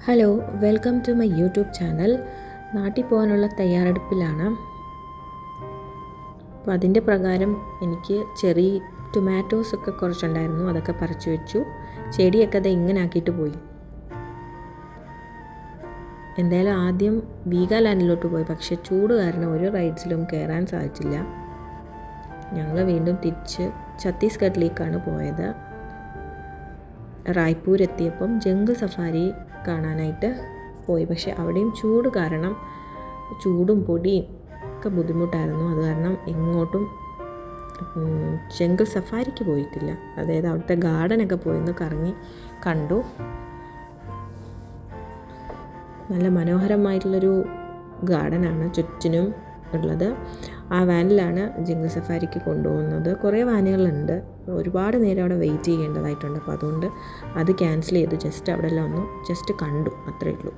Hello, welcome to my YouTube channel. നാട്ടിൽ പോകാനുള്ള തയ്യാറെടുപ്പിലാണ്. അപ്പോൾ അതിൻ്റെ പ്രകാരം എനിക്ക് ചെറിയ ടൊമാറ്റോസൊക്കെ കുറച്ചുണ്ടായിരുന്നു, അതൊക്കെ പറിച്ചു വെച്ചു. ചെടിയൊക്കെ അത് ഇങ്ങനെ ആക്കിയിട്ട് പോയി. എന്തായാലും ആദ്യം വീഗാലാൻഡിലോട്ട് പോയി, പക്ഷേ ചൂട് കാരണം ഒരു റൈഡ്സിലും കയറാൻ സാധിച്ചില്ല. ഞങ്ങൾ വീണ്ടും തിരിച്ച് ഛത്തീസ്ഗഡിലേക്കാണ് പോയത്. റായ്പൂർ എത്തിയപ്പം ജംഗിൾ സഫാരി കാണാനായിട്ട് പോയി. പക്ഷേ അവിടെയും ചൂട് കാരണം ചൂടും പൊടിയും ഒക്കെ ബുദ്ധിമുട്ടായിരുന്നു. അത് കാരണം എങ്ങോട്ടും ജംഗിൾ സഫാരിക്ക് പോയിട്ടില്ല. അതായത് അവിടുത്തെ ഗാർഡനൊക്കെ പോയിന്ന് കറങ്ങി കണ്ടു. നല്ല മനോഹരമായിട്ടുള്ളൊരു ഗാർഡനാണ് ചുറ്റിനും ഉള്ളത്. ആ വാനിലാണ് ജംഗിൾ സഫാരിക്ക് കൊണ്ടുപോകുന്നത്. കുറേ വാനുകളുണ്ട്, ഒരുപാട് നേരം അവിടെ വെയിറ്റ് ചെയ്യേണ്ടതായിട്ടുണ്ട്. അപ്പോൾ അതുകൊണ്ട് അത് ക്യാൻസൽ ചെയ്തു. ജസ്റ്റ് അവിടെ എല്ലാം ഒന്ന് ജസ്റ്റ് കണ്ടു, അത്രയേ ഉള്ളൂ.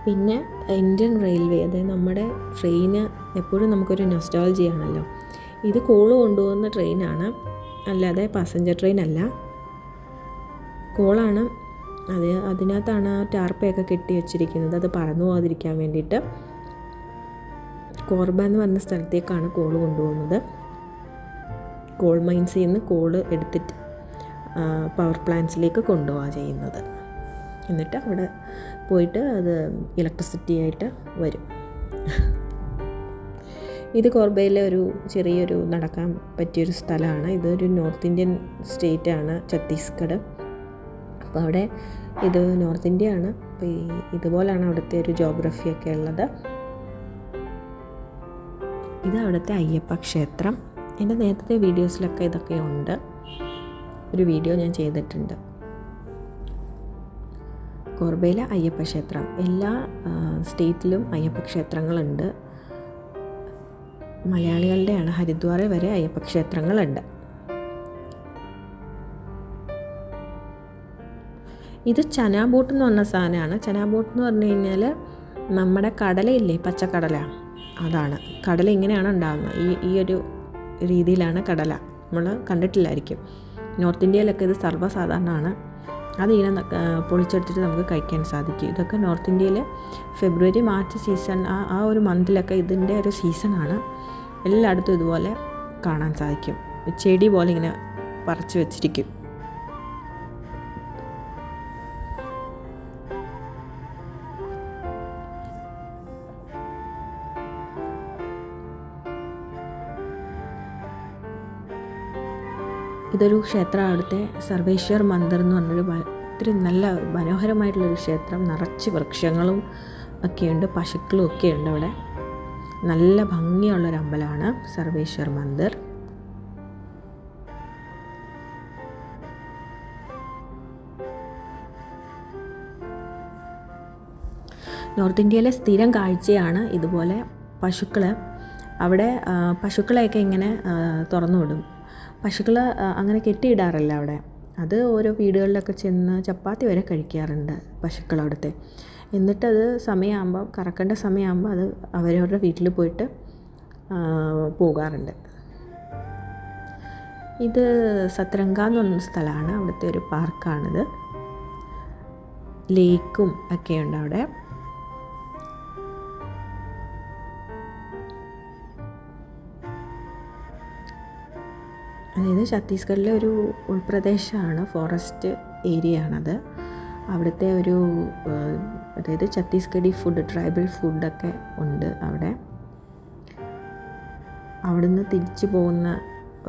പിന്നെ ഇന്ത്യൻ റെയിൽവേ, അതായത് നമ്മുടെ ട്രെയിന് എപ്പോഴും നമുക്കൊരു നൊസ്റ്റാൾജിയാണല്ലോ. ഇത് കോള് കൊണ്ടുപോകുന്ന ട്രെയിനാണ്, അല്ലാതെ പാസഞ്ചർ ട്രെയിൻ അല്ല. കോളാണ്. അതിനകത്താണ് ടാർപ്പയൊക്കെ കെട്ടി വെച്ചിരിക്കുന്നത്, അത് പറന്നു പോകാതിരിക്കാൻ വേണ്ടിയിട്ട്. കോർബ എന്ന് പറഞ്ഞ സ്ഥലത്തേക്കാണ് കോള് കൊണ്ടുപോകുന്നത്. കോൾ മൈൻസിൽ നിന്ന് കോള് എടുത്തിട്ട് പവർ പ്ലാന്റ്സിലേക്ക് കൊണ്ടുപോവുക ചെയ്യുന്നത്. എന്നിട്ട് അവിടെ പോയിട്ട് അത് ഇലക്ട്രിസിറ്റി ആയിട്ട് വരും. ഇത് കോർബയിലെ ഒരു ചെറിയൊരു നടക്കാൻ പറ്റിയൊരു സ്ഥലമാണ്. ഇതൊരു നോർത്ത് ഇന്ത്യൻ സ്റ്റേറ്റാണ് ഛത്തീസ്ഗഡ്. അപ്പോൾ അവിടെ ഇത് നോർത്ത് ഇന്ത്യ ആണ്. അപ്പോൾ ഇതുപോലെയാണ് അവിടുത്തെ ഒരു ജോഗ്രഫിയൊക്കെ ഉള്ളത്. ഇത് അവിടുത്തെ അയ്യപ്പ ക്ഷേത്രം. എൻ്റെ നേരത്തെ വീഡിയോസിലൊക്കെ ഇതൊക്കെ ഉണ്ട്. ഒരു വീഡിയോ ഞാൻ ചെയ്തിട്ടുണ്ട്. കോർബയിലെ അയ്യപ്പ ക്ഷേത്രം. എല്ലാ സ്റ്റേറ്റിലും അയ്യപ്പ ക്ഷേത്രങ്ങളുണ്ട്. മലയാളികളുടെയാണ്. ഹരിദ്വാറിൽ വരെ അയ്യപ്പ ക്ഷേത്രങ്ങളുണ്ട്. ഇത് ചനാ ബോട്ട് എന്ന് പറഞ്ഞ സാധനമാണ്. ചനാ ബോട്ട് എന്ന് പറഞ്ഞു കഴിഞ്ഞാൽ നമ്മുടെ കടലയില്ലേ, പച്ചക്കടല, അതാണ്. കടല ഇങ്ങനെയാണ് ഉണ്ടാകുന്നത്. ഈ ഒരു രീതിയിലാണ് കടല. നമ്മൾ കണ്ടിട്ടില്ലായിരിക്കും. നോർത്ത് ഇന്ത്യയിലൊക്കെ ഇത് സർവ്വസാധാരണമാണ്. അതിങ്ങനെ പൊളിച്ചെടുത്തിട്ട് നമുക്ക് കഴിക്കാൻ സാധിക്കും. ഇതൊക്കെ നോർത്ത് ഇന്ത്യയിൽ ഫെബ്രുവരി മാർച്ച് സീസൺ, ആ ഒരു മന്തിലൊക്കെ ഇതിൻ്റെ ഒരു സീസണാണ്. എല്ലായിടത്തും ഇതുപോലെ കാണാൻ സാധിക്കും. ചെടി പോലെ ഇങ്ങനെ പറിച്ച് വെച്ചിരിക്കും. ഇതൊരു ക്ഷേത്രം, അവിടുത്തെ സർവേശ്വർ മന്ദിർ എന്ന് പറഞ്ഞൊരു ഒത്തിരി നല്ല മനോഹരമായിട്ടുള്ളൊരു ക്ഷേത്രം. നിറച്ച് വൃക്ഷങ്ങളും ഒക്കെയുണ്ട്, പശുക്കളും ഒക്കെയുണ്ട് അവിടെ. നല്ല ഭംഗിയുള്ളൊരു അമ്പലമാണ് സർവേശ്വർ മന്ദിർ. നോർത്ത് ഇന്ത്യയിലെ സ്ഥിരം കാഴ്ചയാണ് ഇതുപോലെ പശുക്കൾ. അവിടെ പശുക്കളെയൊക്കെ ഇങ്ങനെ തുറന്നു വിടും. പശുക്കൾ അങ്ങനെ കെട്ടിയിടാറില്ല അവിടെ. അത് ഓരോ വീടുകളിലൊക്കെ ചെന്ന് ചപ്പാത്തി വരെ കഴിക്കാറുണ്ട് പശുക്കൾ അവിടുത്തെ. എന്നിട്ടത് സമയമാകുമ്പോൾ, കറക്കേണ്ട സമയമാകുമ്പോൾ അത് അവരവരുടെ വീട്ടിൽ പോയിട്ട് പോകാറുണ്ട്. ഇത് സത്രംഗ എന്ന് പറഞ്ഞ സ്ഥലമാണ്. അവിടുത്തെ ഒരു പാർക്കാണിത്. ലേക്കും ഒക്കെയുണ്ട് അവിടെ. അതായത് ഛത്തീസ്ഗഡിലെ ഒരു ഉൾപ്രദേശമാണ്, ഫോറസ്റ്റ് ഏരിയ ആണത്. അവിടുത്തെ ഒരു അതായത് ഛത്തീസ്ഗഡി ഫുഡ്, ട്രൈബൽ ഫുഡൊക്കെ ഉണ്ട് അവിടെ. അവിടുന്ന് തിരിച്ചു പോകുന്ന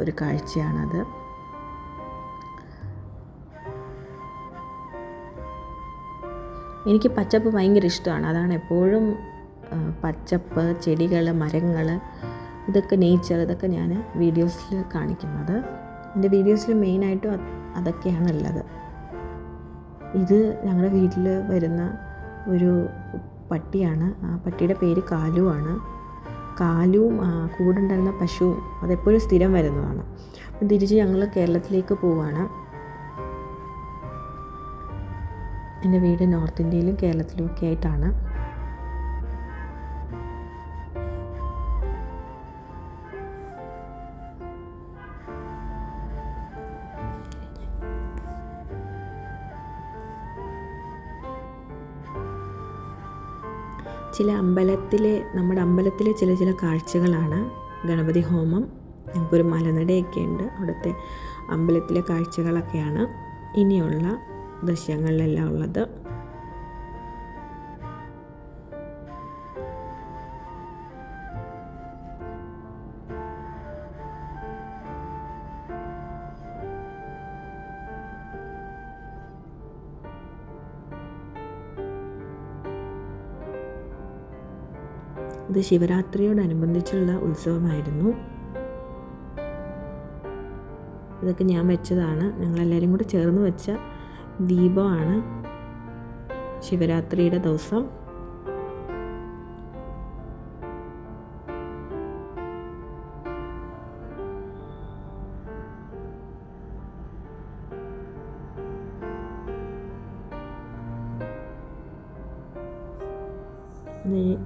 ഒരു കാഴ്ചയാണത്. എനിക്ക് പച്ചപ്പ് ഭയങ്കര ഇഷ്ടമാണ്. അതാണ് എപ്പോഴും പച്ചപ്പ്, ചെടികൾ, മരങ്ങൾ, ഇതൊക്കെ നേച്ചർ, ഇതൊക്കെ ഞാൻ വീഡിയോസിൽ കാണിക്കുന്നത്. എൻ്റെ വീഡിയോസിൽ മെയിനായിട്ടും അതൊക്കെയാണുള്ളത്. ഇത് ഞങ്ങളുടെ വീട്ടിൽ വരുന്ന ഒരു പട്ടിയാണ്. ആ പട്ടിയുടെ പേര് കാലു ആണ്. കാലുവും കൂടുണ്ടായിരുന്ന പശുവും അതെപ്പോഴും സ്ഥിരം വരുന്നതാണ്. തിരിച്ച് ഞങ്ങൾ കേരളത്തിലേക്ക് പോവുകയാണ്. എൻ്റെ വീട് നോർത്ത് ഇന്ത്യയിലും കേരളത്തിലും ഒക്കെ ആയിട്ടാണ്. നമ്മുടെ അമ്പലത്തിലെ ചില കാഴ്ചകളാണ്. ഗണപതി ഹോമം, ഞങ്ങൾക്കൊരു മലനടയൊക്കെ ഉണ്ട്. അവിടുത്തെ അമ്പലത്തിലെ കാഴ്ചകളൊക്കെയാണ് ഇനിയുള്ള ദൃശ്യങ്ങളിലെല്ലാം ഉള്ളത്. ഇത് ശിവരാത്രിയോടനുബന്ധിച്ചുള്ള ഉത്സവമായിരുന്നു. ഇതൊക്കെ ഞാൻ വെച്ചതാണ്. ഞങ്ങളെല്ലാവരും കൂടി ചേർന്ന് വെച്ച ദീപമാണ് ശിവരാത്രിയുടെ ദിവസം.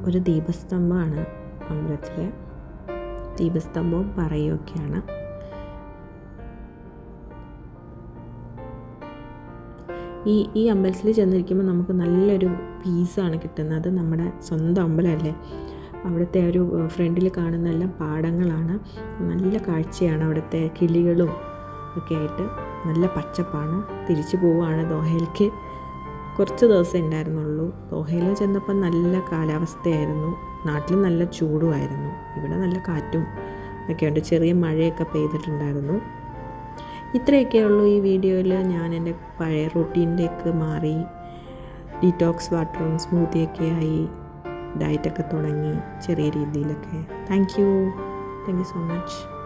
ഒരു ദീപസ്തംഭമാണ് അമ്പലത്തിലെ. ദീപസ്തംഭവും പറയുമൊക്കെയാണ്. ഈ അമ്പലത്തിൽ ചെന്നിരിക്കുമ്പോൾ നമുക്ക് നല്ലൊരു പീസാണ് കിട്ടുന്നത്. നമ്മുടെ സ്വന്തം അമ്പലമല്ലേ. അവിടുത്തെ ഒരു ഫ്രണ്ടിൽ കാണുന്നതെല്ലാം പാടങ്ങളാണ്. നല്ല കാഴ്ചയാണ്. അവിടുത്തെ കിളികളും ഒക്കെ ആയിട്ട് നല്ല പച്ചപ്പാണ്. തിരിച്ചു പോവുകയാണ് ദോഹയിലേക്ക്. കുറച്ച് ദിവസം ഉണ്ടായിരുന്നുള്ളൂ. ദോഹയിൽ ചെന്നപ്പോൾ നല്ല കാലാവസ്ഥയായിരുന്നു. നാട്ടിൽ നല്ല ചൂടുമായിരുന്നു. ഇവിടെ നല്ല കാറ്റും ഒക്കെയുണ്ട്. ചെറിയ മഴയൊക്കെ പെയ്തിട്ടുണ്ടായിരുന്നു. ഇത്രയൊക്കെ ഉള്ളൂ ഈ വീഡിയോയിൽ. ഞാൻ എൻ്റെ പഴയ റൂട്ടീനിലേക്ക് മാറി. ഡീറ്റോക്സ് വാട്ടറും സ്മൂത്തിയൊക്കെ ആയി. ഡയറ്റൊക്കെ തുടങ്ങി ചെറിയ രീതിയിലൊക്കെ. Thank you so much.